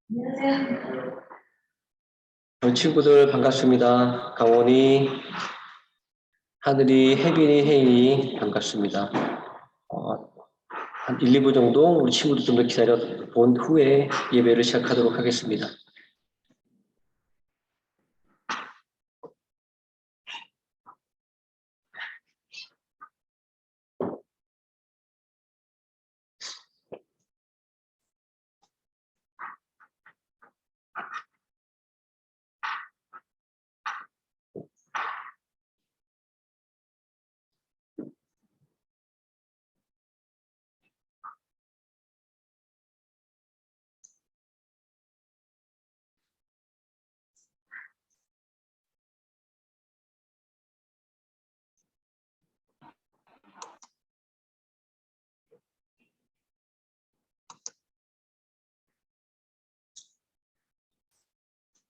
안녕하세요. 친구들 반갑습니다. 강원이, 하늘이, 혜빈이, 혜인이 반갑습니다. 한 1, 2분 정도 우리 친구들 좀 더 기다려 본 후에 예배를 시작하도록 하겠습니다.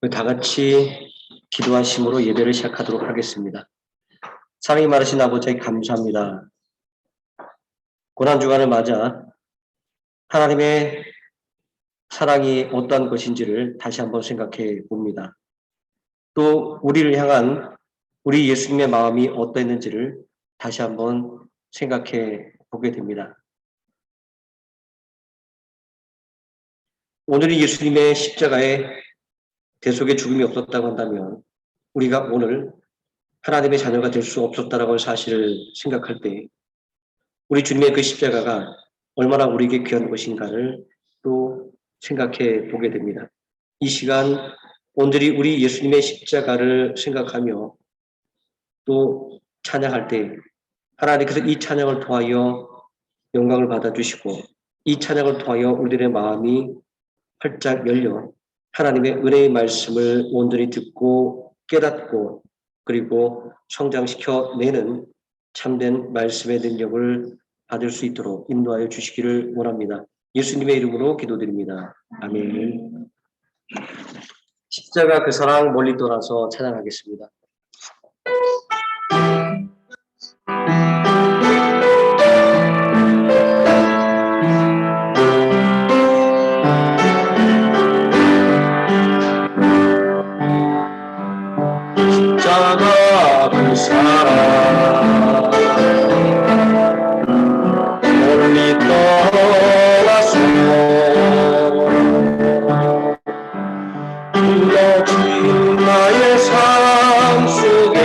우리 다 같이 기도하심으로 예배를 시작하도록 하겠습니다. 사랑이 많으신 아버지 감사합니다. 고난주간을 맞아 하나님의 사랑이 어떠한 것인지를 다시 한번 생각해 봅니다. 또 우리를 향한 우리 예수님의 마음이 어떠했는지를 다시 한번 생각해 보게 됩니다. 오늘이 예수님의 십자가의 대속의 죽음이 없었다고 한다면 우리가 오늘 하나님의 자녀가 될 수 없었다라고 하는 사실을 생각할 때 우리 주님의 그 십자가가 얼마나 우리에게 귀한 것인가를 또 생각해 보게 됩니다. 이 시간 오늘이 우리 예수님의 십자가를 생각하며 또 찬양할 때 하나님께서 이 찬양을 통하여 영광을 받아주시고 이 찬양을 통하여 우리들의 마음이 활짝 열려 하나님의 은혜의 말씀을 온전히 듣고 깨닫고 그리고 성장시켜내는 참된 말씀의 능력을 받을 수 있도록 인도하여 주시기를 원합니다. 예수님의 이름으로 기도드립니다. 아멘. 십자가 그 사랑 멀리 떠나서 찬양하겠습니다. 십자가 그 사랑 멀리 떠나서 불러진 나의 삶 속에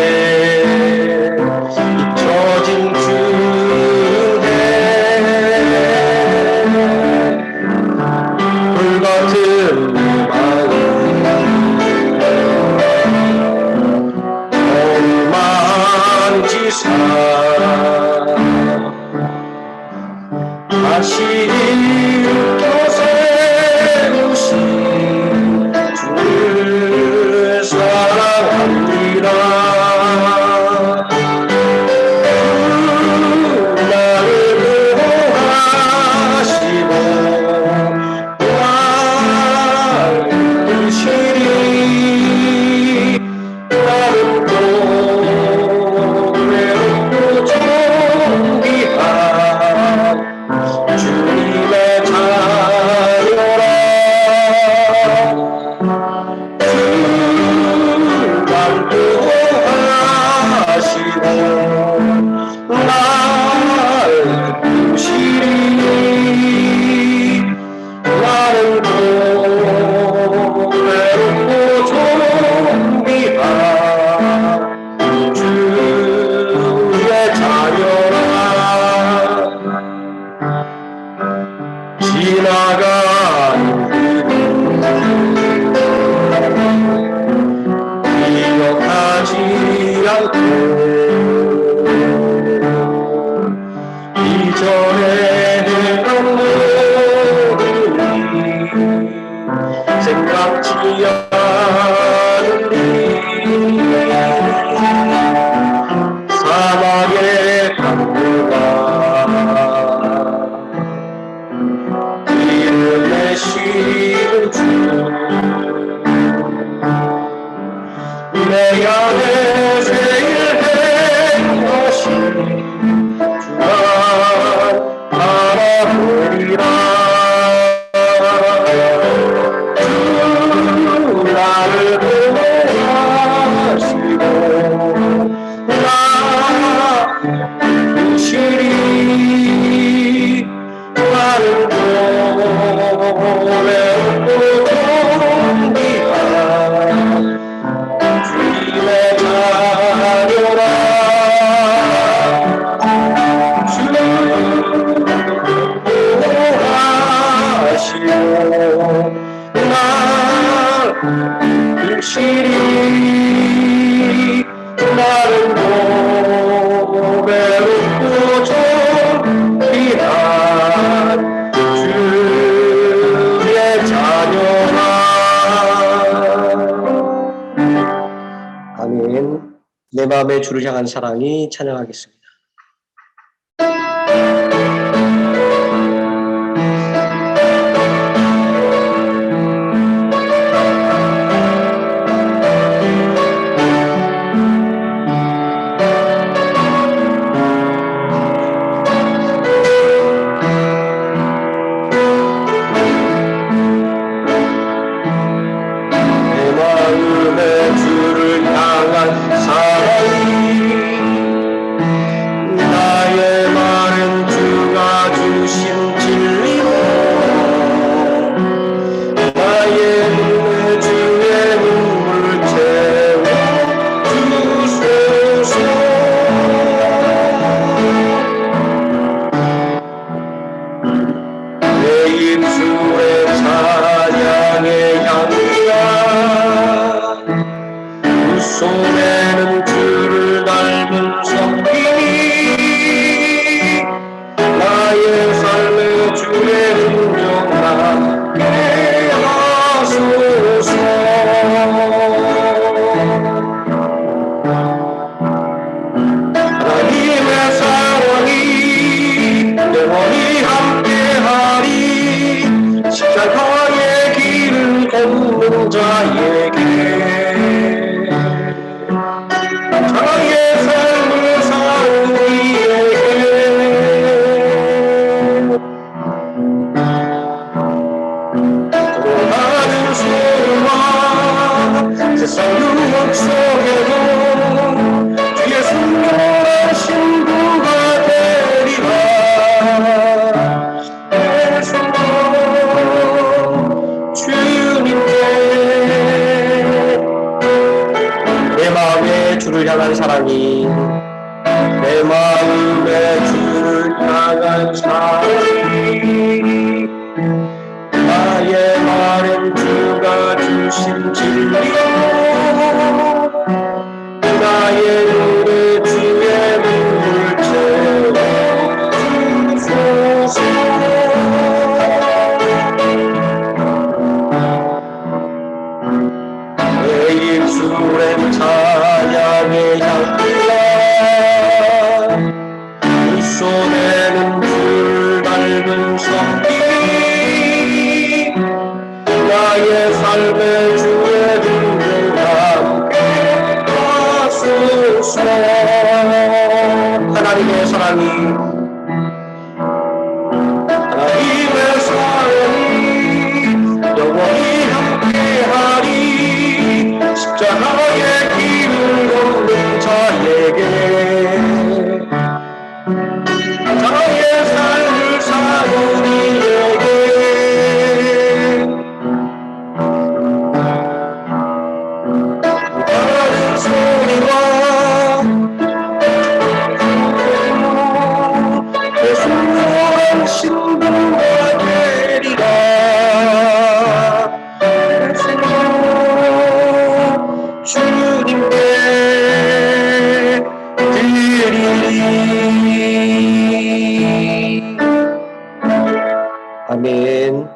잊혀진 주에 불같은 내 마음 만지사 다시 일으켜 세우신 주를 사랑합니다. 나를 보호하시고 나를 이끄시니 나는 또 외롭고 존귀한 주님의 자녀라. 주만 보호하시고 날 이끄시니 나는 또 외롭고 존귀한 주의 자녀라. 지나가는 기억하지 않고 이전에 했던 모든 생각지 않으니 사막의 강물과 이름 마음에 주를 향한 사랑이 찬양하겠습니다. 주를 향한 사랑이 내 마음에 주를 향한 사랑이 나의 말은 주가 주신 진리요 나의 눈에 주의 눈을 채워주소서 내 입술엔 찬양의 향기가 두 손에는 줄 닮은 성기 나의 삶의 주의 눈을 함께 하소서 하나님의 사랑이 영원히 함께하리 십자가의 길을 걷는 자에게 나의 삶을 사는 이에게 다른 소리와 내 순수한 신부가 되리라 주님께 드리리. 아멘.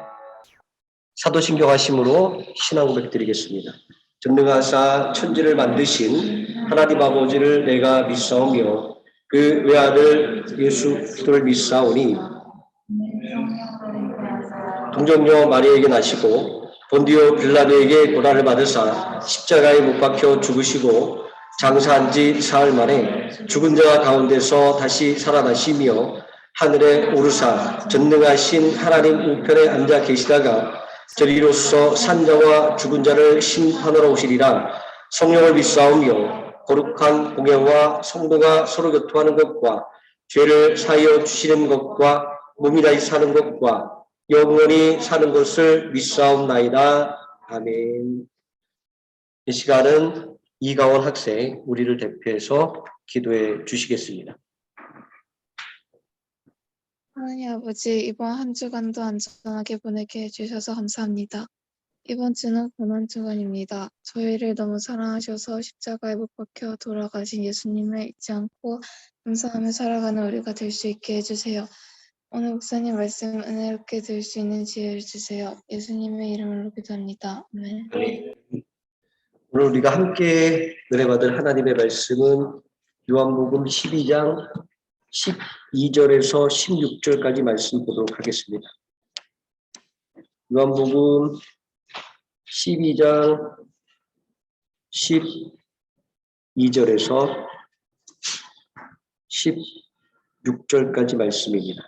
사도신경 하심으로 신앙 고백 드리겠습니다. 전능하사 천지를 만드신 하나님 아버지를 내가 믿사오며 그 외아들 예수 그리스도를 믿사오니 동정녀 마리에게 나시고 본디오 빌라도에게 고난을 받으사 십자가에 못 박혀 죽으시고 장사한 지 사흘 만에 죽은 자 가운데서 다시 살아나시며 하늘에 오르사 전능하신 하나님 우편에 앉아 계시다가 저리로서 산자와 죽은 자를 심판하러 오시리라. 성령을 믿사오며 거룩한 공예와 성도가 서로 교통하는 것과 죄를 사하여 주시는 것과 몸이 다시 사는 것과 영원히 사는 것을 믿사옵나이다. 아멘. 이 시간은 이가원 학생 우리를 대표해서 기도해 주시겠습니다. 하나님 아버지, 이번 한 주간도 안전하게 보내게 해주셔서 감사합니다. 이번 주는 고난 주간입니다. 저희를 너무 사랑하셔서 십자가에 못 박혀 돌아가신 예수님을 잊지 않고 감사하며 살아가는 우리가 될 수 있게 해주세요. 오늘 목사님 말씀 은혜롭게 들을 수 있는 지혜를 주세요. 예수님의 이름으로 기도합니다. 아멘. 오늘 우리가 함께 은혜 받을 하나님의 말씀은 요한복음 12장 12절에서 16절까지 말씀 보도록 하겠습니다. 요한복음 12장 12절에서 16절까지 말씀입니다.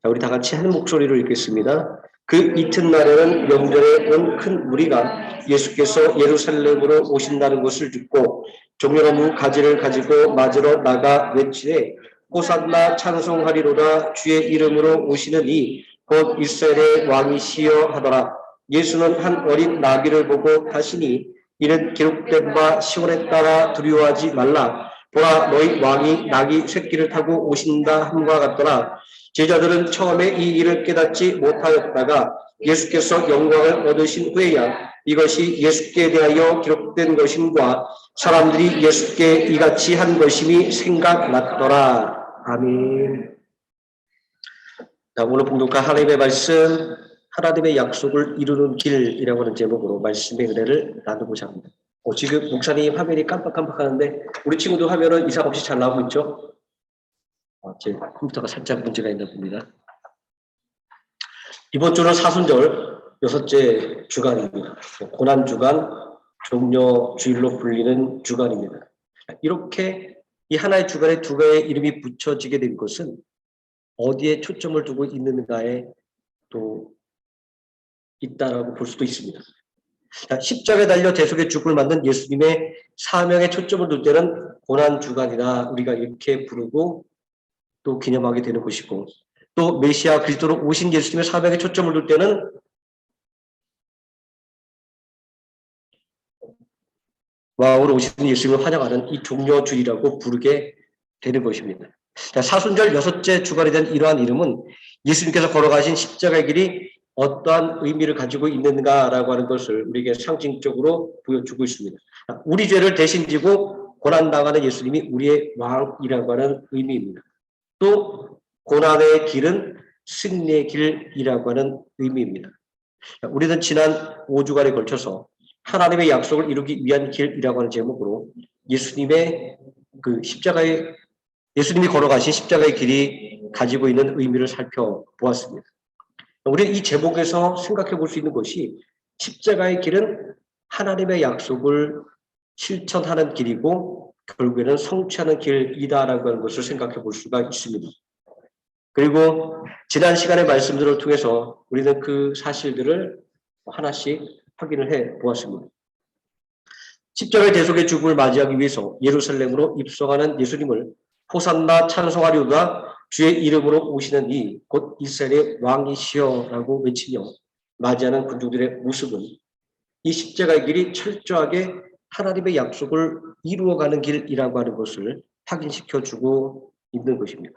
자, 우리 다 같이 한 목소리로 읽겠습니다. 그 이튿날에는 명절에 온 큰 무리가 예수께서 예루살렘으로 오신다는 것을 듣고 종려나무 가지를 가지고 맞으러 나가 외치되 호산나 찬송하리로다 주의 이름으로 오시는 이 곧 이스라엘의 왕이시여 하더라. 예수는 한 어린 나귀를 보고 하시니 이는 기록된 바 시온에 따라 두려워하지 말라. 보라 너희 왕이 나귀 새끼를 타고 오신다 함과 같더라. 제자들은 처음에 이 일을 깨닫지 못하였다가 예수께서 영광을 얻으신 후에야 이것이 예수께 대하여 기록된 것임과 사람들이 예수께 이같이 한 것임이 생각났더라. 아멘. 자, 오늘 봉독한 하나님의 말씀, 하나님의 약속을 이루는 길이라고 하는 제목으로 말씀의 은혜를 나누고자 합니다. 지금 목사님 화면이 깜빡깜빡하는데 우리 친구도 화면은 이상 없이 잘 나오고 있죠? 제 컴퓨터가 살짝 문제가 있나 봅니다. 이번 주는 사순절 6째 주간입니다. 고난주간, 종려주일로 불리는 주간입니다. 이렇게 이 하나의 주간에 두 가지의 이름이 붙여지게 된 것은 어디에 초점을 두고 있는가에 또 있다라고 볼 수도 있습니다. 십자가에 달려 대속의 죽음을 만든 예수님의 사명에 초점을 둘 때는 고난주간이다 우리가 이렇게 부르고 또 기념하게 되는 것이고, 또 메시아 그리스도로 오신 예수님의 사명에 초점을 둘 때는 왕으로 오신 예수님을 환영하는 이 종려주일이라고 부르게 되는 것입니다. 사순절 6째 주간에 대한 이러한 이름은 예수님께서 걸어가신 십자가의 길이 어떠한 의미를 가지고 있는가라고 하는 것을 우리에게 상징적으로 보여주고 있습니다. 우리 죄를 대신 지고 고난당하는 예수님이 우리의 왕이라고 하는 의미입니다. 또 고난의 길은 승리의 길이라고 하는 의미입니다. 우리는 지난 5주간에 걸쳐서 하나님의 약속을 이루기 위한 길이라고 하는 제목으로 예수님의 예수님이 걸어가신 십자가의 길이 가지고 있는 의미를 살펴보았습니다. 우리는 이 제목에서 생각해 볼 수 있는 것이 십자가의 길은 하나님의 약속을 실천하는 길이고 결국에는 성취하는 길이다라고 하는 것을 생각해 볼 수가 있습니다. 그리고 지난 시간의 말씀들을 통해서 우리는 그 사실들을 하나씩 확인을 해 보았습니다. 십자가의 대속의 죽음을 맞이하기 위해서 예루살렘으로 입성하는 예수님을 호산나 찬송하리로다 주의 이름으로 오시는 이 곧 이스라엘의 왕이시여라고 외치며 맞이하는 군중들의 모습은 이 십자가의 길이 철저하게 하나님의 약속을 이루어가는 길이라고 하는 것을 확인시켜주고 있는 것입니다.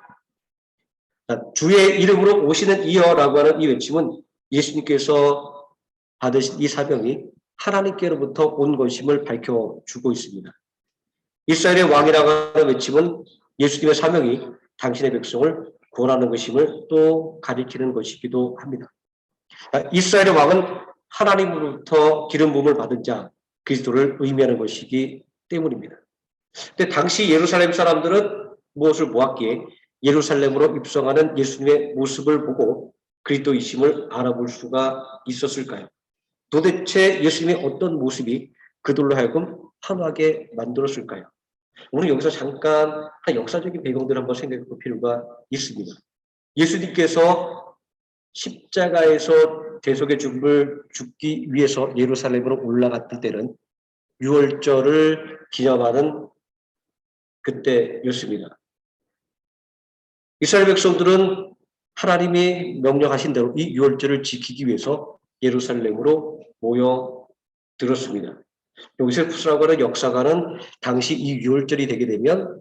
주의 이름으로 오시는 이여라고 하는 이 외침은 예수님께서 받으신 이 사명이 하나님께로부터 온 것임을 밝혀주고 있습니다. 이스라엘의 왕이라고 하는 외침은 예수님의 사명이 당신의 백성을 구원하는 것임을 또 가리키는 것이기도 합니다. 이스라엘의 왕은 하나님으로부터 기름 부음을 받은 자 그리스도를 의미하는 것이기 때문입니다. 근데 당시 예루살렘 사람들은 무엇을 보았기에 예루살렘으로 입성하는 예수님의 모습을 보고 그리스도이심을 알아볼 수가 있었을까요? 도대체 예수님의 어떤 모습이 그들로 하여금 환하게 만들었을까요? 오늘 여기서 잠깐 역사적인 배경들을 한번 생각해 볼 필요가 있습니다. 예수님께서 십자가에서 대속의 죽음을 죽기 위해서 예루살렘으로 올라갔을 때는 유월절을 기념하는 그때였습니다. 이스라엘 백성들은 하나님이 명령하신 대로 이 유월절을 지키기 위해서 예루살렘으로 모여들었습니다. 요세푸스라고 하는 역사가는 당시 이 유월절이 되게 되면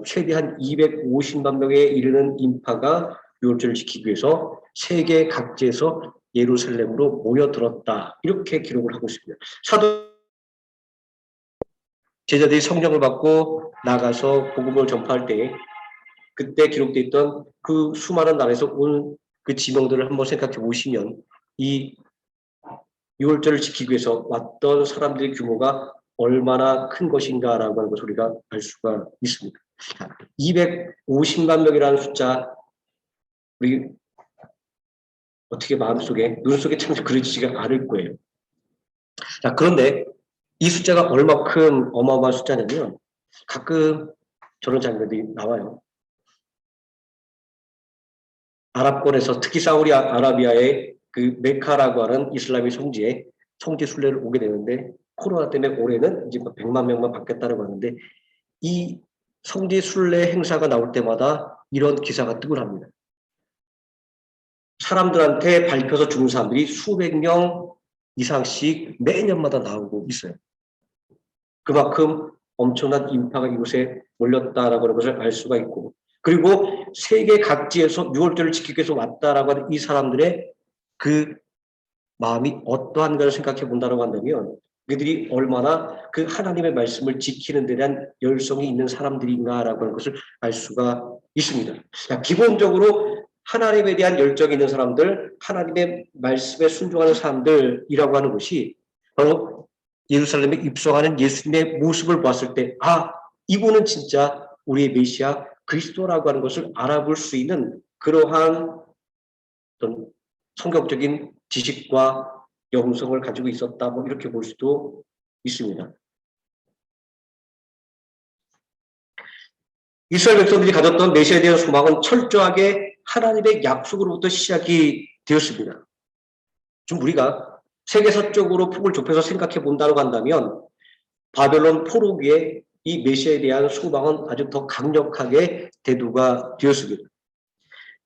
최대한 250만 명에 이르는 인파가 유월절을 지키기 위해서 세계 각지에서 예루살렘으로 모여들었다. 이렇게 기록을 하고 있습니다. 사도 제자들이 성령을 받고 나가서 복음을 전파할 때 그때 기록되어 있던 그 수많은 나라에서 온 그 지명들을 한번 생각해 보시면 이 유월절을 지키기 위해서 왔던 사람들의 규모가 얼마나 큰 것인가라고 하는 것을 우리가 알 수가 있습니다. 250만 명이라는 숫자, 우리 어떻게 마음속에, 눈속에 참 그려지지가 않을 거예요. 자, 그런데 이 숫자가 얼마큼 어마어마한 숫자냐면 가끔 저런 장면들이 나와요. 아랍권에서 특히 사우디아라비아의 그 메카라고 하는 이슬람의 성지에 성지 순례를 오게 되는데 코로나 때문에 올해는 이제 100만 명만 받겠다고 하는데 이 성지 순례 행사가 나올 때마다 이런 기사가 뜨곤 합니다. 사람들한테 밟혀서 죽는 사람들이 수백 명 이상씩 매년마다 나오고 있어요. 그만큼 엄청난 인파가 이곳에 몰렸다라고 하는 것을 알 수가 있고, 그리고 세계 각지에서 6월절을 지키기 위해서 왔다라고 하는 이 사람들의 그 마음이 어떠한가를 생각해 본다고 한다면 그들이 얼마나 그 하나님의 말씀을 지키는 데 대한 열성이 있는 사람들인가라고 하는 것을 알 수가 있습니다. 기본적으로 하나님에 대한 열정이 있는 사람들, 하나님의 말씀에 순종하는 사람들이라고 하는 것이 바로 예루살렘에 입성하는 예수님의 모습을 봤을 때, 아, 이분은 진짜 우리의 메시아 그리스도라고 하는 것을 알아볼 수 있는 그러한 어떤 성경적인 지식과 영성을 가지고 있었다, 뭐 이렇게 볼 수도 있습니다. 이스라엘 백성들이 가졌던 메시아에 대한 소망은 철저하게 하나님의 약속으로부터 시작이 되었습니다. 좀 우리가 세계사적으로 폭을 좁혀서 생각해 본다고 한다면 바벨론 포로기에 이 메시아에 대한 소망은 아주 더 강력하게 대두가 되었습니다.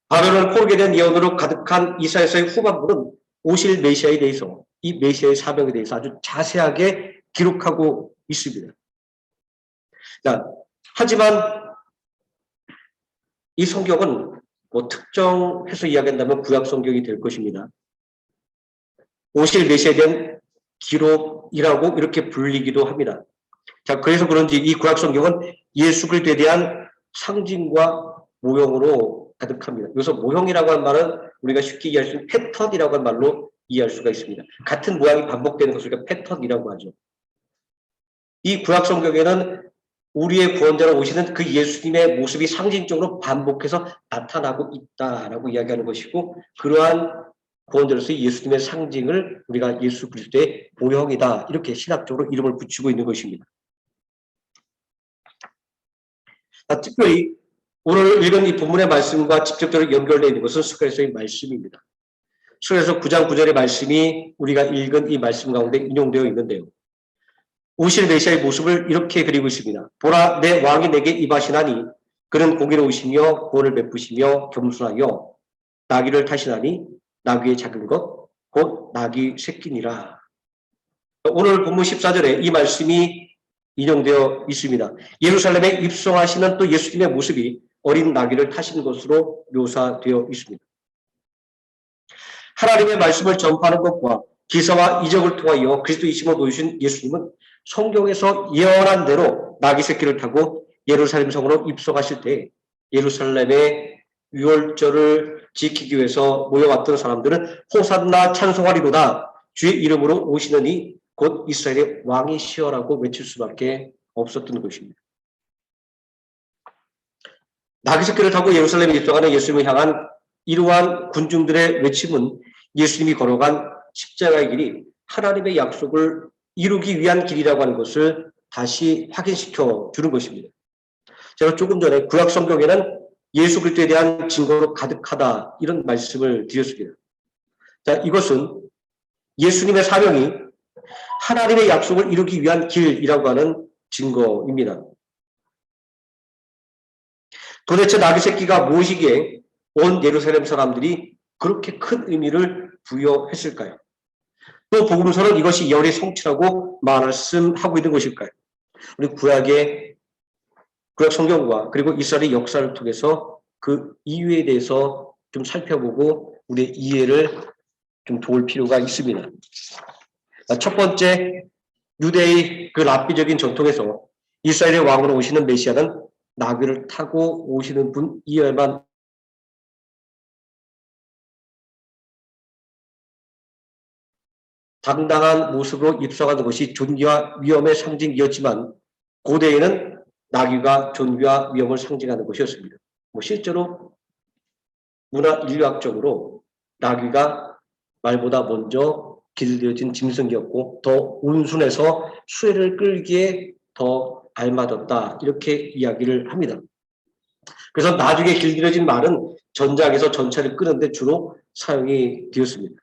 바벨론 포로기에 대한 예언으로 가득한 이사야서의 후반부는 오실 메시아에 대해서, 이 메시아의 사명에 대해서 아주 자세하게 기록하고 있습니다. 자, 하지만 이 성경은 뭐 특정해서 이야기한다면 구약 성경이 될 것입니다. 오실 메시아에 대한 기록이라고 이렇게 불리기도 합니다. 자, 그래서 그런지 이 구약 성경은 예수 그리스도에 대한 상징과 모형으로 가득합니다. 여기서 모형이라고 하는 말은 우리가 쉽게 이해할 수 있는 패턴이라고 하는 말로 이해할 수가 있습니다. 같은 모양이 반복되는 것을 우리가 패턴이라고 하죠. 이 구약 성경에는 우리의 구원자로 오시는 그 예수님의 모습이 상징적으로 반복해서 나타나고 있다라고 이야기하는 것이고, 그러한 구원자로서의 예수님의 상징을 우리가 예수 그리스도의 모형이다, 이렇게 신학적으로 이름을 붙이고 있는 것입니다. 특별히 오늘 읽은 이 본문의 말씀과 직접적으로 연결되어 있는 것은 스가랴서의 말씀입니다. 스가랴서 9장 9절의 말씀이 우리가 읽은 이 말씀 가운데 인용되어 있는데요. 오실 메시아의 모습을 이렇게 그리고 있습니다. 보라, 내 왕이 내게 임하시나니 그는 공의로우시며 구원을 베푸시며 겸손하여 나귀를 타시나니 나귀의 작은 것 곧 나귀 새끼니라. 오늘 본문 14절에 이 말씀이 인용되어 있습니다. 예루살렘에 입성하시는 또 예수님의 모습이 어린 나귀를 타신 것으로 묘사되어 있습니다. 하나님의 말씀을 전파하는 것과 기사와 이적을 통하여 그리스도이심을 보여주신 예수님은 성경에서 예언한 대로 나귀 새끼를 타고 예루살렘 성으로 입성하실 때 예루살렘의 유월절을 지키기 위해서 모여왔던 사람들은 호산나 찬송하리로다, 주의 이름으로 오시는 이 곧 이스라엘의 왕이시여라고 외칠 수밖에 없었던 것입니다. 나귀 새끼를 타고 예루살렘에 입성하는 예수님을 향한 이러한 군중들의 외침은 예수님이 걸어간 십자가의 길이 하나님의 약속을 이루기 위한 길이라고 하는 것을 다시 확인시켜 주는 것입니다. 제가 조금 전에 구약 성경에는 예수 그리스도에 대한 증거로 가득하다, 이런 말씀을 드렸습니다. 자, 이것은 예수님의 사명이 하나님의 약속을 이루기 위한 길이라고 하는 증거입니다. 도대체 나귀 새끼가 무엇이기에 온 예루살렘 사람들이 그렇게 큰 의미를 부여했을까요? 또 복음서는 이것이 예언의 성취라고 말씀하고 있는 것일까요? 우리 구약 성경과 그리고 이스라엘의 역사를 통해서 그 이유에 대해서 좀 살펴보고 우리의 이해를 좀 도울 필요가 있습니다. 첫 번째, 유대의 그 랍비적인 전통에서 이스라엘의 왕으로 오시는 메시아는 나귀를 타고 오시는 분이어야만 당당한 모습으로 입성하는 것이 존귀와 위엄의 상징이었지만 고대에는 나귀가 존귀와 위엄을 상징하는 것이었습니다. 실제로 문화 인류학적으로 나귀가 말보다 먼저 길들여진 짐승이었고 더 온순해서 수레를 끌기에 더 알맞았다 이렇게 이야기를 합니다. 그래서 나중에 길들여진 말은 전장에서 전차를 끄는데 주로 사용이 되었습니다.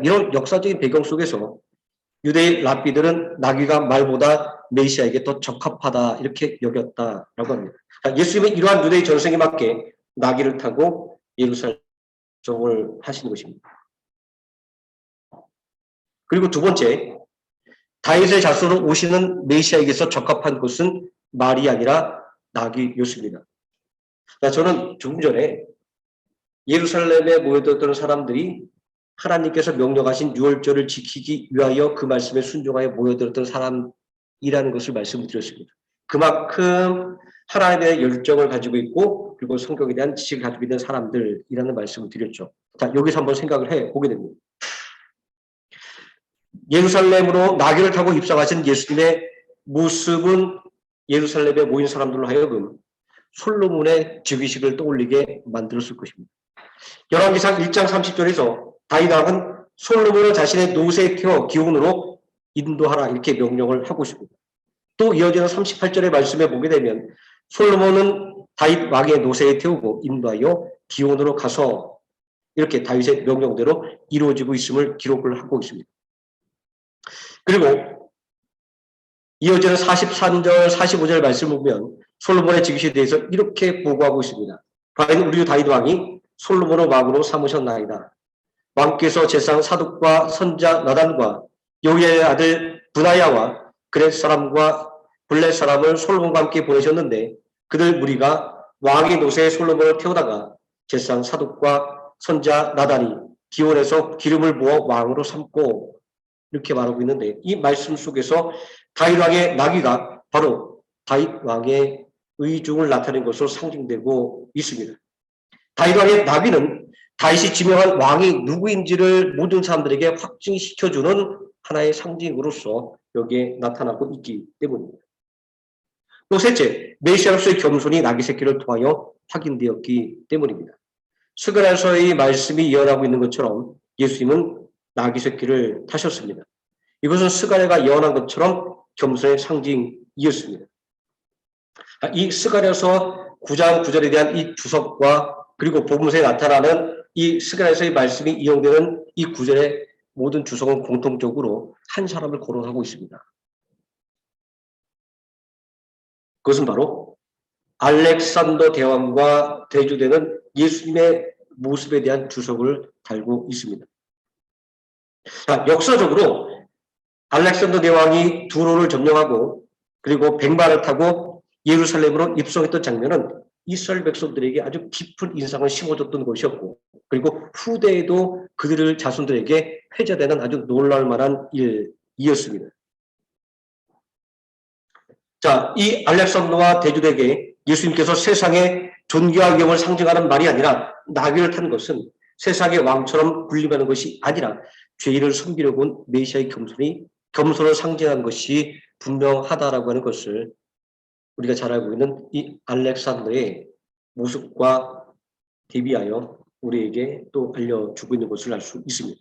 이런 역사적인 배경 속에서 유대의 랍비들은 나귀가 말보다 메시아에게 더 적합하다 이렇게 여겼다라고 합니다. 예수님은 이러한 유대의 전승에 맞게 나귀를 타고 예루살렘을 하시는 것입니다. 그리고 두 번째, 다윗의 자손으로 오시는 메시아에게서 적합한 것은 말이 아니라 나귀였습니다. 저는 조금 전에 예루살렘에 모여들었던 사람들이 하나님께서 명령하신 유월절을 지키기 위하여 그 말씀에 순종하여 모여들었던 사람이라는 것을 말씀드렸습니다. 그만큼 하나님의 열정을 가지고 있고 그리고 성경에 대한 지식을 가지고 있는 사람들이라는 말씀을 드렸죠. 자, 여기서 한번 생각을 해보게 됩니다. 예루살렘으로 나귀를 타고 입성하신 예수님의 모습은 예루살렘에 모인 사람들로 하여금 솔로몬의 즉위식을 떠올리게 만들었을 것입니다. 열왕기상 1장 30절에서 다윗 왕은 솔로몬을 자신의 노새에 태워 기온으로 인도하라 이렇게 명령을 하고 있습니다. 또 이어지는 38절의 말씀에 보게 되면 솔로몬은 다윗 왕의 노새에 태우고 인도하여 기온으로 가서 이렇게 다윗의 명령대로 이루어지고 있음을 기록을 하고 있습니다. 그리고 이어지는 43절, 45절 말씀을 보면 솔로몬의 즉위에 대해서 이렇게 보고하고 있습니다. 과연 우리 다윗 왕이 솔로몬을 왕으로 삼으셨나이다. 왕께서 제상 사독과 선자 나단과 요리의 아들 브나야와 그렛 사람과 블렛 사람을 솔로몬과 함께 보내셨는데 그들 무리가 왕의 노새에 솔로몬을 태우다가 제상 사독과 선자 나단이 기온에서 기름을 부어 왕으로 삼고 이렇게 말하고 있는데 이 말씀 속에서 다윗 왕의 나귀가 바로 다윗 왕의 의중을 나타낸 것으로 상징되고 있습니다. 다윗 왕의 나귀는 다윗이 지명한 왕이 누구인지를 모든 사람들에게 확증시켜주는 하나의 상징으로서 여기에 나타나고 있기 때문입니다. 또 셋째, 메시아로서의 겸손이 나귀 새끼를 통하여 확인되었기 때문입니다. 스가랴서의 말씀이 예언하고 있는 것처럼 예수님은 나귀 새끼를 타셨습니다. 이것은 스가랴가 예언한 것처럼 겸손의 상징이었습니다. 이 스가랴서 9장 9절에 대한 이 주석과 그리고 복음서에 나타나는 이 스가랴서의 말씀이 이용되는 이 구절의 모든 주석은 공통적으로 한 사람을 거론하고 있습니다. 그것은 바로 알렉산더 대왕과 대조되는 예수님의 모습에 대한 주석을 달고 있습니다. 자, 역사적으로 알렉산더 대왕이 두로를 점령하고 그리고 백마를 타고 예루살렘으로 입성했던 장면은 이스라엘 백성들에게 아주 깊은 인상을 심어줬던 것이었고 그리고 후대에도 그들을 자손들에게 회자되는 아주 놀랄 만한 일이었습니다. 자, 이 알렉산더와 대주에게 예수님께서 세상의 존귀와 위엄을 상징하는 말이 아니라 나귀를 탄 것은 세상의 왕처럼 군림하는 것이 아니라 죄인을 섬기려고 온 메시아의 겸손을 상징하는 것이 분명하다라고 하는 것을 우리가 잘 알고 있는 이 알렉산더의 모습과 대비하여 우리에게 또 알려주고 있는 것을 알 수 있습니다.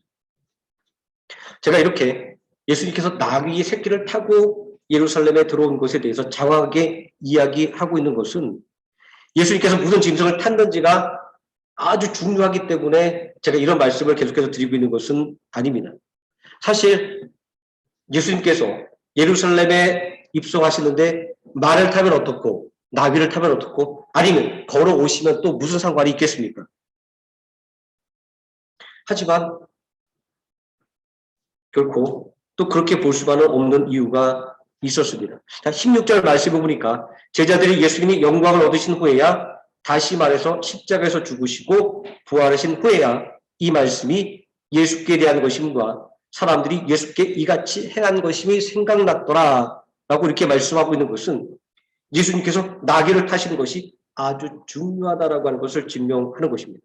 제가 이렇게 예수님께서 나귀의 새끼를 타고 예루살렘에 들어온 것에 대해서 장황하게 이야기하고 있는 것은 예수님께서 무슨 짐승을 탔는지가 아주 중요하기 때문에 제가 이런 말씀을 계속해서 드리고 있는 것은 아닙니다. 사실 예수님께서 예루살렘에 입성하시는데 말을 타면 어떻고 나귀를 타면 어떻고 아니면 걸어오시면 또 무슨 상관이 있겠습니까? 하지만 결코 또 그렇게 볼 수만은 없는 이유가 있었습니다. 16절 말씀을 보니까 제자들이 예수님이 영광을 얻으신 후에야 다시 말해서 십자가에서 죽으시고 부활하신 후에야 이 말씀이 예수께 대한 것임과 사람들이 예수께 이같이 행한 것임이 생각났더라 라고 이렇게 말씀하고 있는 것은 예수님께서 나귀를 타신 것이 아주 중요하다라고 하는 것을 증명하는 것입니다.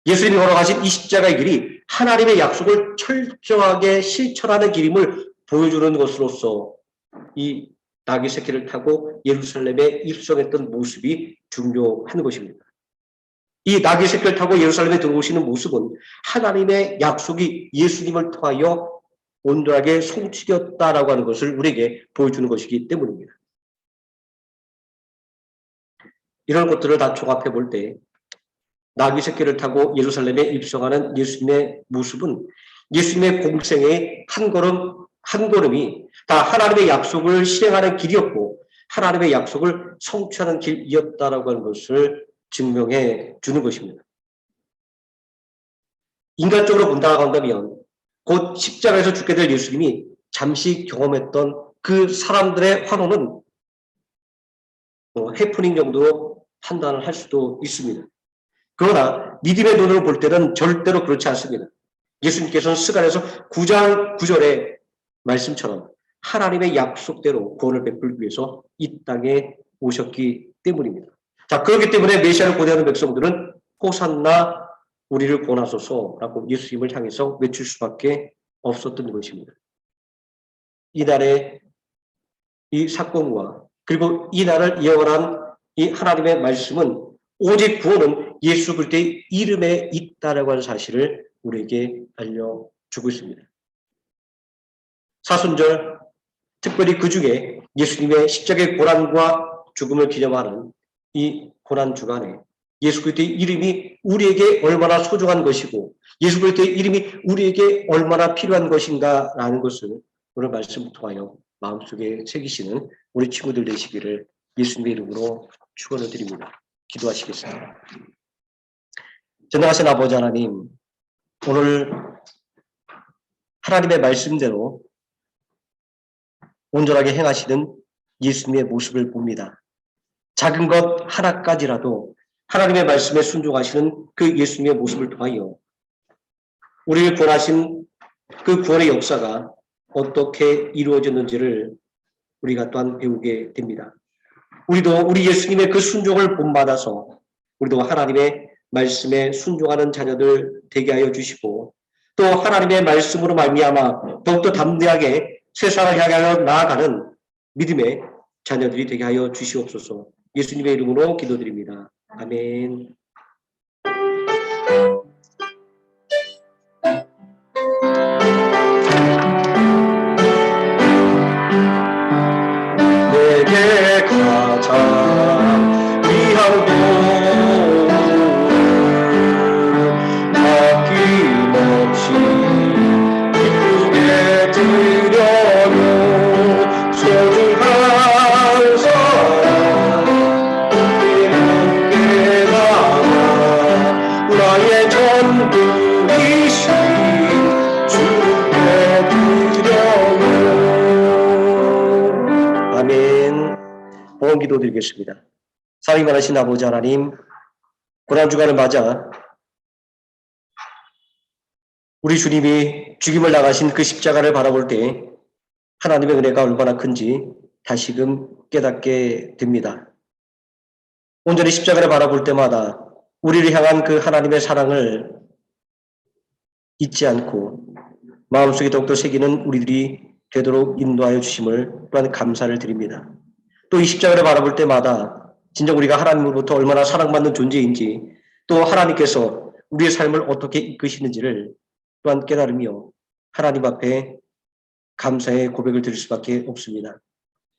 예수님이 걸어가신 이 십자가의 길이 하나님의 약속을 철저하게 실천하는 길임을 보여주는 것으로서 이 나귀 새끼를 타고 예루살렘에 입성했던 모습이 중요한 것입니다. 이 나귀 새끼를 타고 예루살렘에 들어오시는 모습은 하나님의 약속이 예수님을 통하여 온전하게 성취되었다라고 하는 것을 우리에게 보여주는 것이기 때문입니다. 이런 것들을 다 종합해 볼 때 나귀 새끼를 타고 예루살렘에 입성하는 예수님의 모습은 예수님의 공생의 한 걸음 한 걸음이 다 하나님의 약속을 실행하는 길이었고 하나님의 약속을 성취하는 길이었다라고 하는 것을 증명해 주는 것입니다. 인간적으로 본다고 한다면 곧 십자가에서 죽게 될 예수님이 잠시 경험했던 그 사람들의 환호는 해프닝 정도로 판단을 할 수도 있습니다. 그러나 믿음의 눈으로 볼 때는 절대로 그렇지 않습니다. 예수님께서는 스가랴서 9장 9절의 말씀처럼 하나님의 약속대로 구원을 베풀기 위해서 이 땅에 오셨기 때문입니다. 자, 그렇기 때문에 메시아를 고대하는 백성들은 호산나 우리를 구원하소서라고 예수님을 향해서 외칠 수밖에 없었던 것입니다. 이날의 이 사건과 그리고 이날을 예언한 이 하나님의 말씀은 오직 구원은 예수 그리스도의 이름에 있다라고 하는 사실을 우리에게 알려주고 있습니다. 사순절, 특별히 그 중에 예수님의 십자가의 고난과 죽음을 기념하는 이 고난 주간에 예수 그리스도의 이름이 우리에게 얼마나 소중한 것이고 예수 그리스도의 이름이 우리에게 얼마나 필요한 것인가라는 것을 오늘 말씀을 통하여 마음속에 새기시는 우리 친구들 되시기를 예수님의 이름으로 축원을 드립니다. 기도하시겠습니다. 전능하신 아버지 하나님, 오늘 하나님의 말씀대로 온전하게 행하시는 예수님의 모습을 봅니다. 작은 것 하나까지라도 하나님의 말씀에 순종하시는 그 예수님의 모습을 통하여 우리를 구원하신 그 구원의 역사가 어떻게 이루어졌는지를 우리가 또한 배우게 됩니다. 우리도 우리 예수님의 그 순종을 본받아서 우리도 하나님의 말씀에 순종하는 자녀들 되게 하여 주시고 또 하나님의 말씀으로 말미암아 더욱더 담대하게 세상을 향하여 나아가는 믿음의 자녀들이 되게 하여 주시옵소서. 예수님의 이름으로 기도드립니다. 아멘. 내게 가장 귀한 돈 아낌없이 기쁘게 드려요. 소중한 사랑 함께 나가 나의 전부이신 주께 드려요. 아멘. 복음 기도 드리겠습니다. 사랑이 많으신 아버지 하나님, 고난주간을 맞아 우리 주님이 죽임을 당하신 그 십자가를 바라볼 때 하나님의 은혜가 얼마나 큰지 다시금 깨닫게 됩니다. 온전히 십자가를 바라볼 때마다 우리를 향한 그 하나님의 사랑을 잊지 않고 마음속에 더욱더 새기는 우리들이 되도록 인도하여 주심을 또한 감사를 드립니다. 또 이 십자가를 바라볼 때마다 진정 우리가 하나님으로부터 얼마나 사랑받는 존재인지 또 하나님께서 우리의 삶을 어떻게 이끄시는지를 또한 깨달으며 하나님 앞에 감사의 고백을 드릴 수밖에 없습니다.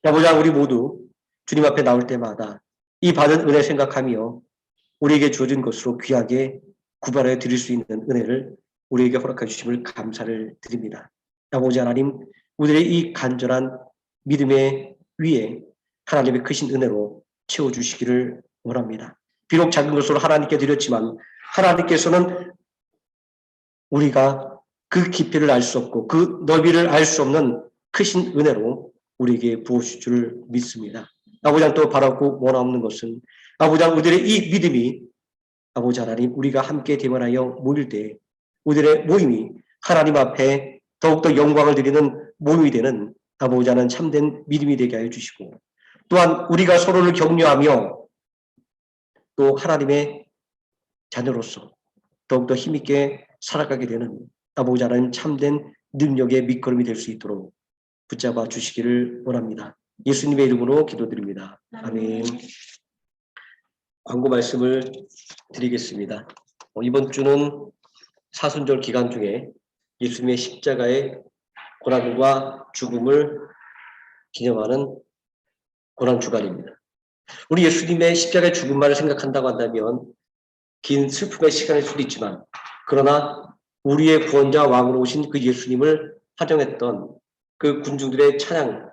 아버지, 우리 모두 주님 앞에 나올 때마다 이 받은 은혜 생각하며 우리에게 주어진 것으로 귀하게 구별하여 드릴 수 있는 은혜를 우리에게 허락해 주심을 감사를 드립니다. 아버지 하나님, 우리의 이 간절한 믿음의 위에 하나님의 크신 은혜로 채워주시기를 원합니다. 비록 작은 것으로 하나님께 드렸지만 하나님께서는 우리가 그 깊이를 알 수 없고 그 너비를 알 수 없는 크신 은혜로 우리에게 부어주실 줄 믿습니다. 아버지, 또 바라고 원하는 것은 아버지, 우리의 이 믿음이 아버지 하나님, 우리가 함께 대면하여 모일 때 우리의 모임이 하나님 앞에 더욱더 영광을 드리는 모임이 되는 아버지 하나님 참된 믿음이 되게 하여 주시고 또한 우리가 서로를 격려하며 또 하나님의 자녀로서 더욱더 힘있게 살아가게 되는 나보고자 하는 참된 능력의 밑거름이 될 수 있도록 붙잡아 주시기를 원합니다. 예수님의 이름으로 기도드립니다. 아멘. 광고 말씀을 드리겠습니다. 이번 주는 사순절 기간 중에 예수님의 십자가의 고난과 죽음을 기념하는 고난주간입니다. 우리 예수님의 십자가의 죽음만을 생각한다고 한다면 긴 슬픔의 시간일 수도 있지만, 그러나 우리의 구원자 왕으로 오신 그 예수님을 환영했던 그 군중들의 찬양,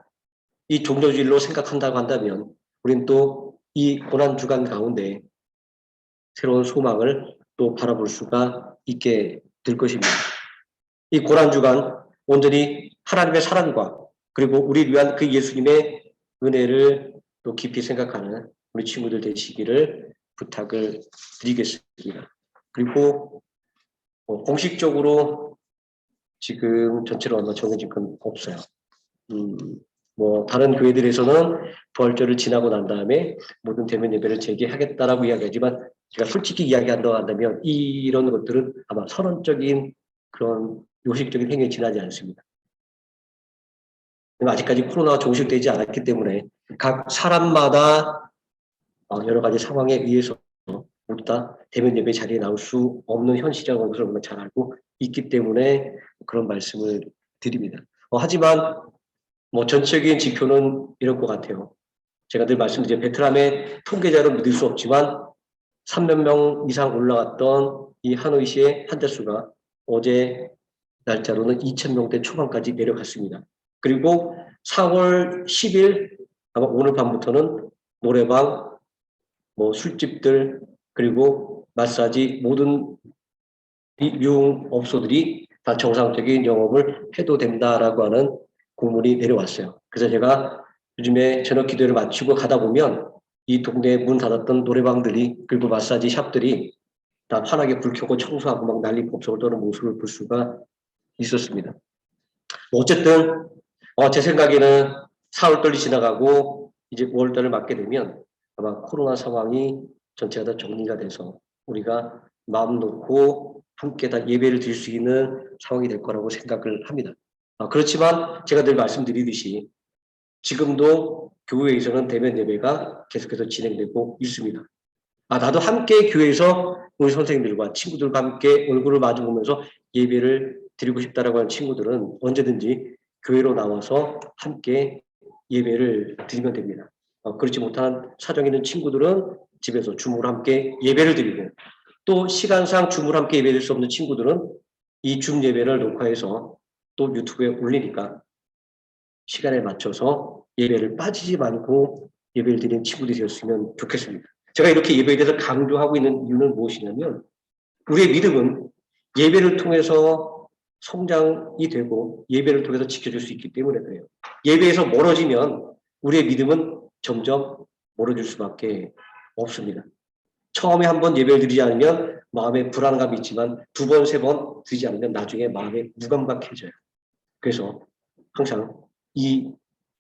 이 종려주일로 생각한다고 한다면 우리는 또 이 고난주간 가운데 새로운 소망을 또 바라볼 수가 있게 될 것입니다. 이 고난주간 온전히 하나님의 사랑과 그리고 우리를 위한 그 예수님의 은혜를 또 깊이 생각하는 우리 친구들 되시기를 부탁을 드리겠습니다. 그리고 공식적으로 지금 전체로 아마 정해진 건 없어요. 다른 교회들에서는 부활절을 지나고 난 다음에 모든 대면 예배를 재개하겠다라고 이야기하지만, 제가 솔직히 이야기한다고 한다면 이런 것들은 아마 선언적인 그런 요식적인 행위에 지나지 않습니다. 아직까지 코로나가 종식되지 않았기 때문에 각 사람마다 여러 가지 상황에 의해서 모두 다 대면 예배 자리에 나올 수 없는 현실이라는 것을 우리가 잘 알고 있기 때문에 그런 말씀을 드립니다. 하지만 전체적인 지표는 이럴 것 같아요. 제가 늘 말씀드린 베트남의 통계자로 믿을 수 없지만 3만 명 이상 올라갔던 이 하노이시의 환자 수가 어제 날짜로는 2,000명대 초반까지 내려갔습니다. 그리고 4월 10일 아마 오늘 밤부터는 노래방, 술집들, 그리고 마사지 모든 미용업소들이 다 정상적인 영업을 해도 된다라고 하는 공문이 내려왔어요. 그래서 제가 요즘에 저녁 기도를 마치고 가다 보면 이 동네에 문 닫았던 노래방들이, 그리고 마사지 샵들이 다 환하게 불 켜고 청소하고 막 난리 법석을 떠는 모습을 볼 수가 있었습니다. 어쨌든 제 생각에는 4월달이 지나가고 이제 5월달을 맞게 되면 아마 코로나 상황이 전체가 다 정리가 돼서 우리가 마음 놓고 함께 다 예배를 드릴 수 있는 상황이 될 거라고 생각을 합니다. 그렇지만 제가 늘 말씀드리듯이 지금도 교회에서는 대면 예배가 계속해서 진행되고 있습니다. 나도 함께 교회에서 우리 선생님들과 친구들과 함께 얼굴을 마주보면서 예배를 드리고 싶다라고 하는 친구들은 언제든지 교회로 나와서 함께 예배를 드리면 됩니다. 그렇지 못한 사정이 있는 친구들은 집에서 줌으로 함께 예배를 드리고, 또 시간상 줌으로 함께 예배드릴 수 없는 친구들은 이 줌 예배를 녹화해서 또 유튜브에 올리니까 시간에 맞춰서 예배를 빠지지 말고 예배를 드리는 친구들이 되었으면 좋겠습니다. 제가 이렇게 예배에 대해서 강조하고 있는 이유는 무엇이냐면, 우리의 믿음은 예배를 통해서 성장이 되고 예배를 통해서 지켜줄 수 있기 때문에 그래요. 예배에서 멀어지면 우리의 믿음은 점점 멀어질 수밖에 없습니다. 처음에 한번 예배를 드리지 않으면 마음에 불안감이 있지만 두 번, 세 번 드리지 않으면 나중에 마음에 무감각해져요. 그래서 항상 이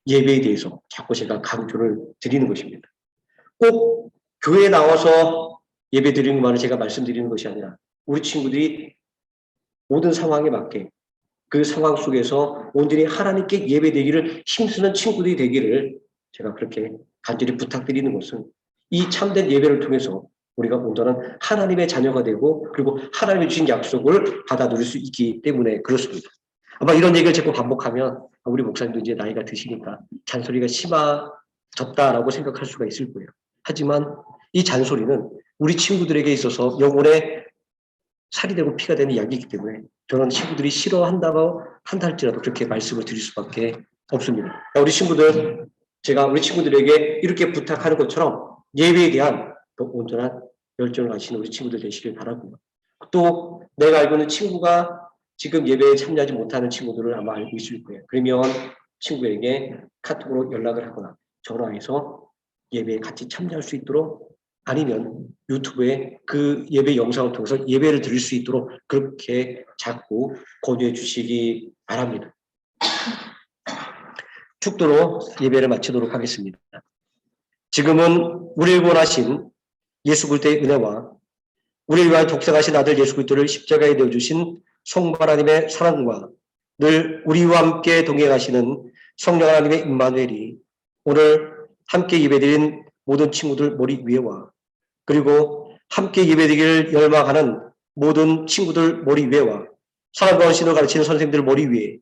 예배에 대해서 자꾸 제가 강조를 드리는 것입니다. 꼭 교회에 나와서 예배 드리는 것만을 제가 말씀드리는 것이 아니라 우리 친구들이 모든 상황에 맞게 그 상황 속에서 온전히 하나님께 예배드리기를 힘쓰는 친구들이 되기를 제가 그렇게 간절히 부탁드리는 것은, 이 참된 예배를 통해서 우리가 온전한 하나님의 자녀가 되고 그리고 하나님이 주신 약속을 받아 누릴 수 있기 때문에 그렇습니다. 아마 이런 얘기를 자꾸 반복하면 우리 목사님도 이제 나이가 드시니까 잔소리가 심해졌다라고 생각할 수가 있을 거예요. 하지만 이 잔소리는 우리 친구들에게 있어서 영혼의 살이 되고 피가 되는 약이기 때문에 저는 친구들이 싫어한다고 한다 할지라도 그렇게 말씀을 드릴 수밖에 없습니다. 우리 친구들, 제가 우리 친구들에게 이렇게 부탁하는 것처럼 예배에 대한 또 온전한 열정을 가지는 우리 친구들 되시길 바라고요. 또 내가 알고 있는 친구가 지금 예배에 참여하지 못하는 친구들을 아마 알고 있을 거예요. 그러면 친구에게 카톡으로 연락을 하거나 전화해서 예배에 같이 참여할 수 있도록, 아니면 유튜브에 그 예배 영상을 통해서 예배를 드릴 수 있도록 그렇게 자꾸 권유해 주시기 바랍니다. 축도로 예배를 마치도록 하겠습니다. 지금은 우리를 원하신 예수 그리스도의 은혜와 우리를 위하여 독생하신 아들 예수 그리스도를 십자가에 내어주신 성부 하나님의 사랑과 늘 우리와 함께 동행하시는 성령 하나님의 임마누엘이 오늘 함께 예배드린 모든 친구들 머리 위에와 그리고 함께 예배드리기를 열망하는 모든 친구들 머리 위에와 사랑과 헌신을 가르치는 선생님들 머리 위에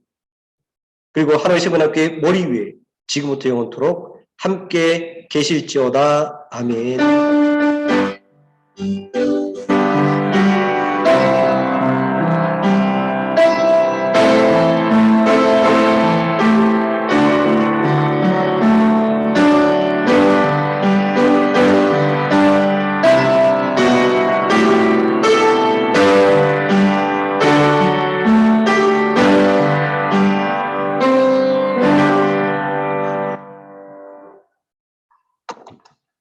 그리고 하나님의 세분함께 머리 위에 지금부터 영원토록 함께 계실지어다. 아멘.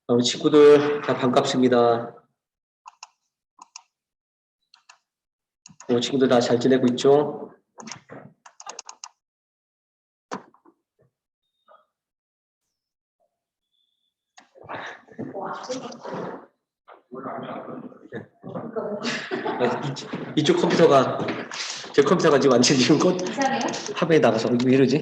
우리 친구들 다 반갑습니다. 우리 친구들 다 잘 지내고 있죠? 이쪽 컴퓨터가 제 컴퓨터가 지금 완전히 지금 화면에 나가서 왜 이러지?